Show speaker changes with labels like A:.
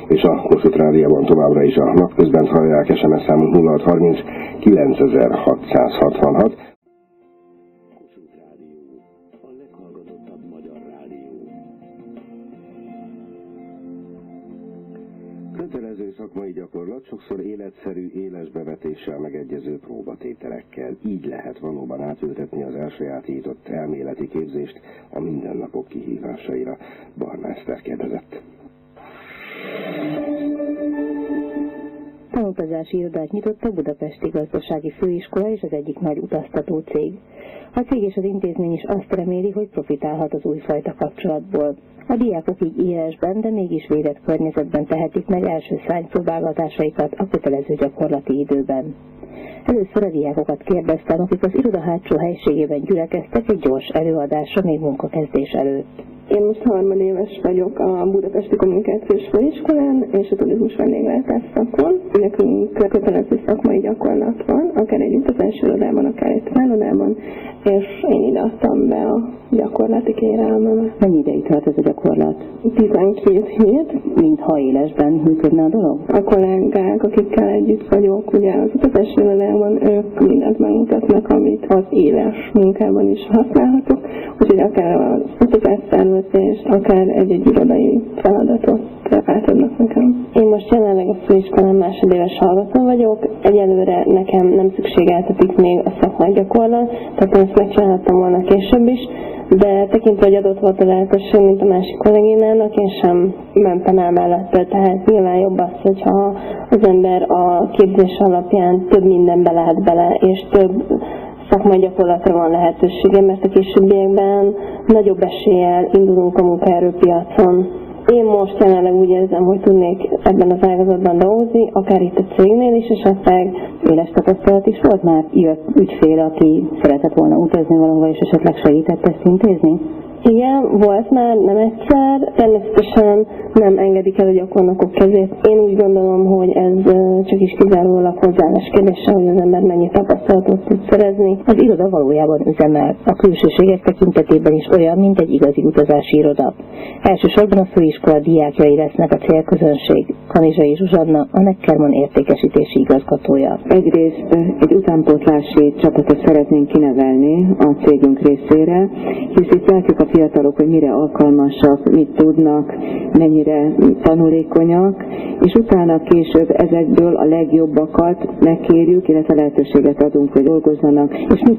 A: És a Kossuth Rádióban továbbra is a napközben hallják. SMS számunk 0630 9666. Kossuth Rádió, a leghallgatottabb magyar rádió. Kötelező szakmai gyakorlat, sokszor életszerű, éles bevetéssel megegyező próbatételekkel. Így lehet valóban átültetni az elsajátított elméleti képzést a mindennapok kihívásaira. Barna Eszter kérdezett.
B: Tanútazási irodát nyitott a Budapesti Gazdasági Főiskola és az egyik nagy utaztató cég. A cég és az intézmény is azt reméli, hogy profitálhat az újfajta kapcsolatból. A diákok így élesben, de mégis védett környezetben tehetik meg első szánypróbálgatásaikat a kötelező gyakorlati időben. Először a diákokat kérdeztem, akik az iroda hátsó helységében gyülekeztek egy gyors előadásra még munkakezdés előtt.
C: Én most harmadéves vagyok a Budapesti Kommunikációs Főiskolán és a turizmus vendéglátás szakon. Nekünk kötelező szakmai gyakorlat van, akár egy utazási irodában, akár egy szállodában, és én ide adtam be a gyakorlati kérelmemet.
B: Mennyi ideig tart ez a gyakorlat?
C: 12 hét.
B: Mintha élesben működne a dolog?
C: A kollégák, akikkel együtt vagyok, ugye az utazási irodában, ők mindent megmutatnak, amit az éles munkában is használhatok, úgyhogy akár az utazásszervezés, akár egy irodai feladatot átadnak nekem. Én most jelenleg a főiskolán másodéves hallgató vagyok, egyelőre nekem nem szükségeltetik még a szakmai gyakorlat, tehát én ezt megcsinálhattam volna később is, de tekintve, hogy adott volt a lehetőség, mint a másik kolléginának, én sem mentem el mellette, tehát nyilván jobb az, hogyha az ember a képzés alapján több mindenbe lehet bele, és több szakmai gyakorlatra van lehetősége, mert a későbbiekben nagyobb eséllyel indulunk a munkaerőpiacon. Én most jelenleg úgy érzem, hogy tudnék ebben az ágazatban dolgozni, akár itt a cégnél is, esetleg
B: éles tapasztalat is volt már? Jött ügyfél, aki szeretett volna utazni valahova, és esetleg segített ezt intézni?
C: Igen, volt már, nem egyszer. Természetesen nem engedik el a gyakornokok kezét. Én úgy gondolom, hogy ez csak is kizárólag hozzáállás kérdése, hogy az ember mennyi tapasztalatot tud szerezni.
B: Az iroda valójában üzemel. A külsőségek tekintetében is olyan, mint egy igazi utazási iroda. Elsősorban a főiskola diákjai lesznek a célközönség. Kanizsai Zsuzsanna, a Neckermann értékesítési igazgatója.
D: Egyrészt egy utánpótlási csapatot szeretnénk kinevelni a cégünk részére, hisz itt látjuk a fiatalok, hogy mire alkalmasak, mit tudnak, mennyire tanulékonyak, és utána később ezekből a legjobbakat megkérjük, illetve lehetőséget adunk, hogy dolgozzanak, és mit